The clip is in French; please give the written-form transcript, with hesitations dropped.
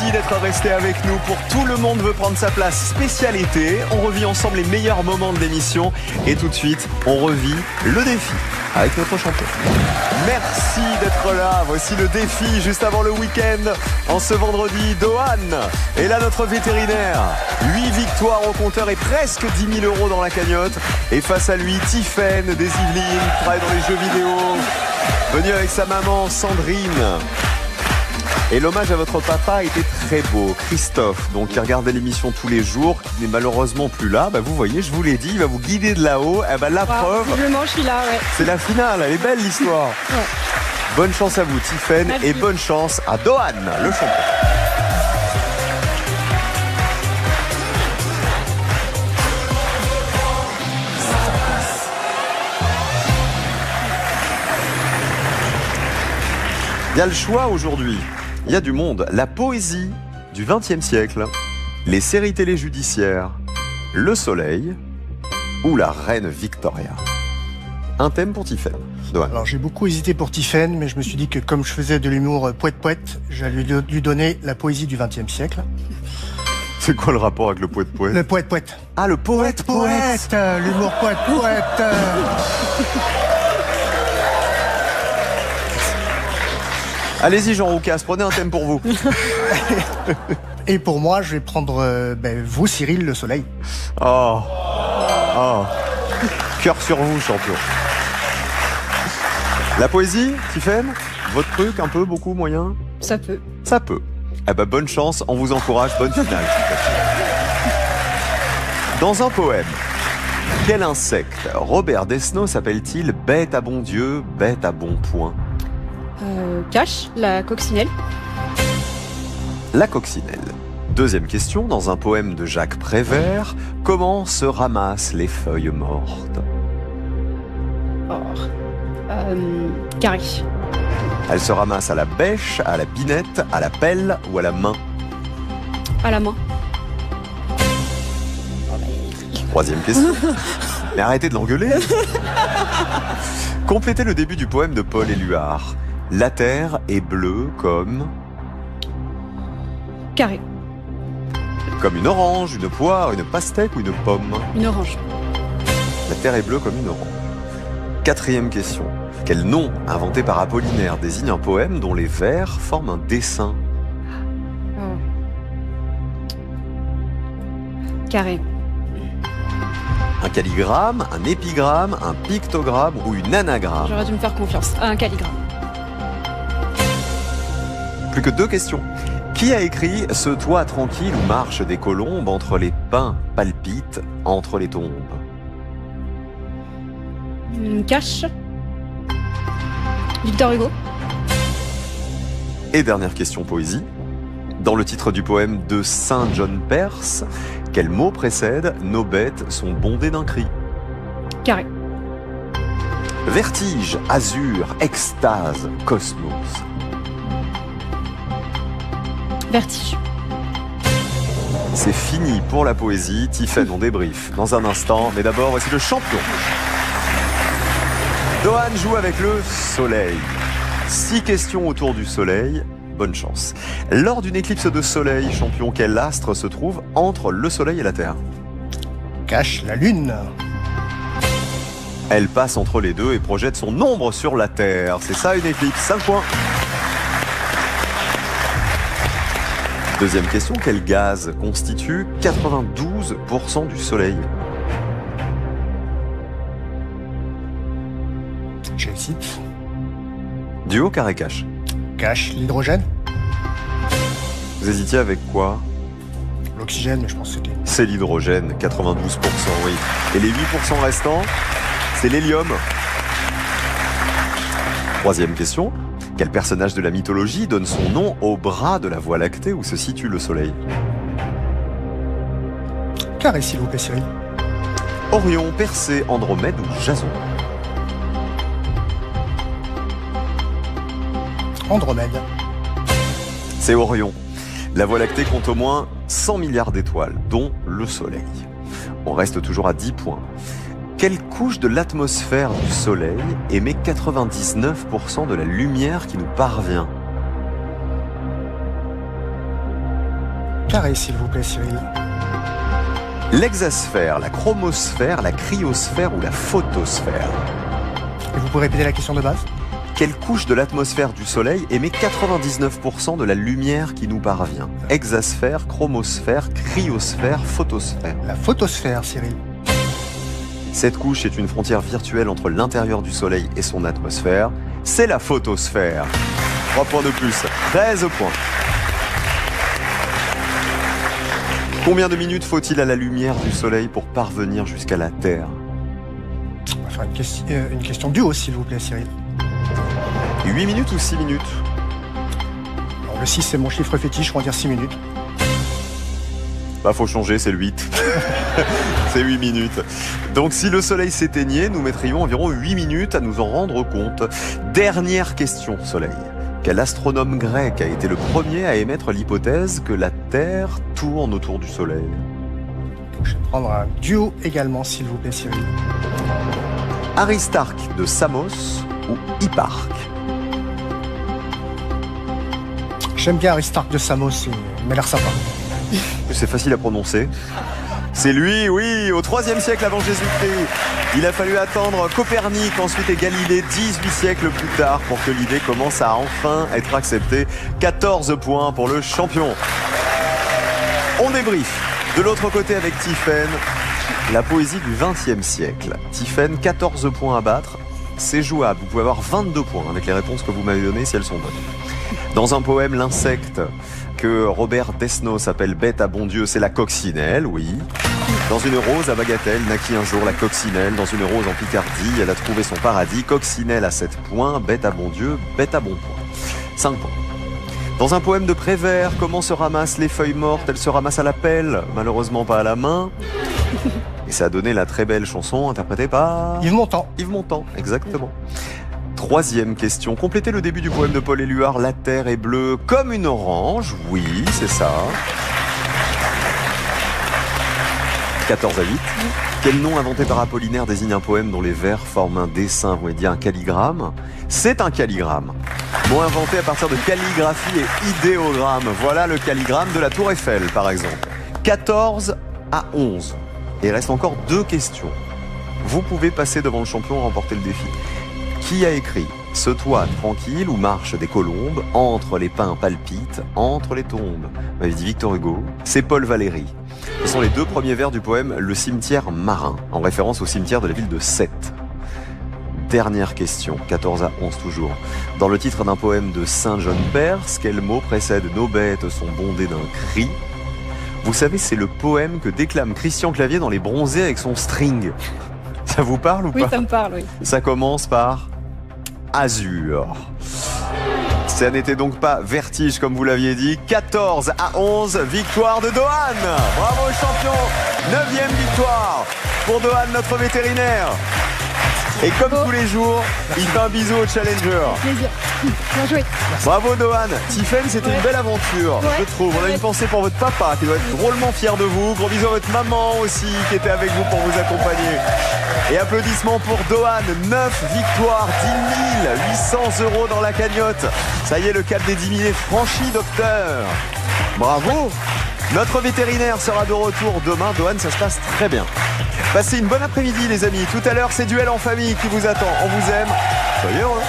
Merci d'être resté avec nous pour Tout le monde veut prendre sa place spécialité. On revit ensemble les meilleurs moments de l'émission et tout de suite, on revit le défi avec notre champion. Merci d'être là. Voici le défi juste avant le week-end. En ce vendredi, Dohan est là, notre vétérinaire. 8 victoires au compteur et presque 10 000 € dans la cagnotte. Et face à lui, Tiffaine des Yvelines, qui travaille dans les jeux vidéo, venu avec sa maman Sandrine. Et l'hommage à votre papa était très beau, Christophe, donc qui regardait l'émission tous les jours, qui n'est malheureusement plus là. Vous voyez, je vous l'ai dit, il va vous guider de là-haut. La preuve, visiblement, je suis là, ouais. C'est la finale, elle est belle l'histoire. Ouais. Bonne chance à vous, Tiffaine, et bonne chance à Dohan, le champion. Il y a le choix aujourd'hui. Il y a du monde. La poésie du XXe siècle, les séries télé judiciaires, le soleil ou la reine Victoria. Un thème pour Tiffaine. Dohan. Alors j'ai beaucoup hésité pour Tiffaine, mais je me suis dit que comme je faisais de l'humour poète-poète, j'allais lui donner la poésie du XXe siècle. C'est quoi le rapport avec le poète-poète ? Le poète-poète. Ah, le poète-poète. L'humour poète-poète. Allez-y Jean Roucas, prenez un thème pour vous. Et pour moi, je vais prendre vous, Cyril, le soleil. Oh. Cœur sur vous, champion. La poésie, Tiffaine ? Votre truc, un peu, beaucoup, moyen ? Ça peut. Ça peut. Bonne chance, on vous encourage, bonne finale. Dans un poème, quel insecte Robert Desnos s'appelle-t-il bête à bon Dieu, bête à bon point ? Cache, la coccinelle. La coccinelle. Deuxième question, dans un poème de Jacques Prévert, comment se ramassent les feuilles mortes ? Carré. Elles se ramassent à la bêche, à la binette, à la pelle ou à la main ? À la main. Troisième question. Mais arrêtez de l'engueuler. Complétez le début du poème de Paul Éluard. La terre est bleue comme... Carré. Comme une orange, une poire, une pastèque ou une pomme ? Une orange. La terre est bleue comme une orange. Quatrième question. Quel nom, inventé par Apollinaire, désigne un poème dont les vers forment un dessin ? Carré. Un calligramme, un épigramme, un pictogramme ou une anagramme ? J'aurais dû me faire confiance. Un calligramme. Plus que 2 questions. Qui a écrit « Ce toit tranquille où marchent des colombes, entre les pins palpitent, entre les tombes » ? Cache. Victor Hugo. Et dernière question poésie. Dans le titre du poème de Saint John Perse, quel mot précède « Nos bêtes sont bondées d'un cri » ? Carré. Vertige, azur, extase, cosmos. Vertige. C'est fini pour la poésie. Tiffaine, on débrief dans un instant. Mais d'abord, voici le champion. Dohan joue avec le soleil. 6 questions autour du soleil. Bonne chance. Lors d'une éclipse de soleil, champion, quel astre se trouve entre le soleil et la Terre ? Cache la lune. Elle passe entre les deux et projette son ombre sur la Terre. C'est ça une éclipse. 5 points. Deuxième question, quel gaz constitue 92% du soleil ? J'hésite. Duo carré-cache. Cache l'hydrogène. Vous hésitiez avec quoi ? L'oxygène, mais je pense que c'était... C'est l'hydrogène, 92%, oui. Et les 8% restants, c'est l'hélium. Troisième question. Quel personnage de la mythologie donne son nom au bras de la Voie lactée où se situe le soleil ? Carré, s'il vous plaît, Cyril. Orion, Persée, Andromède ou Jason ? Andromède. C'est Orion. La Voie lactée compte au moins 100 milliards d'étoiles, dont le Soleil. On reste toujours à 10 points. Quelle couche de l'atmosphère du Soleil émet 99% de la lumière qui nous parvient ? Carré, s'il vous plaît, Cyril. L'exasphère, la chromosphère, la cryosphère ou la photosphère? Et vous pouvez répéter la question de base? Quelle couche de l'atmosphère du Soleil émet 99% de la lumière qui nous parvient? Exasphère, chromosphère, cryosphère, photosphère. La photosphère, Cyril. Cette couche est une frontière virtuelle entre l'intérieur du Soleil et son atmosphère. C'est la photosphère. 3 points de plus, 13 points. Combien de minutes faut-il à la lumière du Soleil pour parvenir jusqu'à la Terre? On va faire une question duo, s'il vous plaît, Cyril. 8 minutes ou 6 minutes? Alors, le 6, c'est mon chiffre fétiche, on va dire 6 minutes. Bah, faut changer, c'est le 8. C'est 8 minutes. Donc, si le Soleil s'éteignait, nous mettrions environ 8 minutes à nous en rendre compte. Dernière question, Soleil. Quel astronome grec a été le premier à émettre l'hypothèse que la Terre tourne autour du Soleil? Je vais prendre un duo également, s'il vous plaît, Cyril. Aristarque de Samos ou Hipparque? J'aime bien Aristarque de Samos, il m'a l'air sympa. C'est facile à prononcer. C'est lui, oui, au IIIe siècle avant Jésus-Christ. Il a fallu attendre Copernic, ensuite et Galilée, 18 siècles plus tard, pour que l'idée commence à enfin être acceptée. 14 points pour le champion. On débrief. De l'autre côté avec Tiphaine, la poésie du XXe siècle. Tiphaine, 14 points à battre. C'est jouable. Vous pouvez avoir 22 points avec les réponses que vous m'avez données si elles sont bonnes. Dans un poème, l'insecte que Robert Desnos appelle bête à bon Dieu, c'est la coccinelle, oui. Dans une rose à Bagatelle naquit un jour la coccinelle. Dans une rose en Picardie, elle a trouvé son paradis. Coccinelle à 7 points, bête à bon Dieu, bête à bon point. 5 points. Dans un poème de Prévert, comment se ramassent les feuilles mortes? Elles se ramassent à la pelle, malheureusement pas à la main. Et ça a donné la très belle chanson interprétée par... Yves Montand. Yves Montand, exactement. Troisième question. Complétez le début du poème de Paul Éluard. La terre est bleue comme une orange. Oui, c'est ça. 14 à 8. Quel nom inventé par Apollinaire désigne un poème dont les vers forment un dessin, vous voulez dire un calligramme? C'est un calligramme. Mot inventé à partir de calligraphie et idéogramme. Voilà le calligramme de la Tour Eiffel, par exemple. 14 à 11. Et il reste encore 2 questions. Vous pouvez passer devant le champion et remporter le défi. Qui a écrit « Ce toit tranquille où marchent des colombes, entre les pins palpitent, entre les tombes ». On m'avait dit Victor Hugo. C'est Paul Valéry. Ce sont les 2 premiers vers du poème « Le cimetière marin », en référence au cimetière de la ville de Sète. Dernière question, 14 à 11 toujours. Dans le titre d'un poème de Saint John Perse, quel mot précède « Nos bêtes sont bondées d'un cri ». Vous savez, c'est le poème que déclame Christian Clavier dans Les Bronzés avec son string. Ça vous parle ou pas? Oui, ça me parle, oui. Ça commence par Azur. Ça n'était donc pas Vertige comme vous l'aviez dit. 14 à 11, victoire de Dohan. Bravo champion, 9e victoire pour Dohan, notre vétérinaire. Et comme tous les jours, il fait un bisou au challenger. Plaisir. Bien joué. Bravo Dohan. Tiphaine, c'était une belle aventure, je trouve. On a une pensée pour votre papa qui doit être drôlement fier de vous. Gros bisous à votre maman aussi qui était avec vous pour vous accompagner. Et applaudissements pour Dohan. 9 victoires, 10 800 € dans la cagnotte. Ça y est, le cap des 10 000 est franchi, docteur. Bravo. Notre vétérinaire sera de retour demain. Dohan, ça se passe très bien. Passez une bonne après-midi les amis. Tout à l'heure, c'est Duel en famille qui vous attend. On vous aime. Soyez heureux.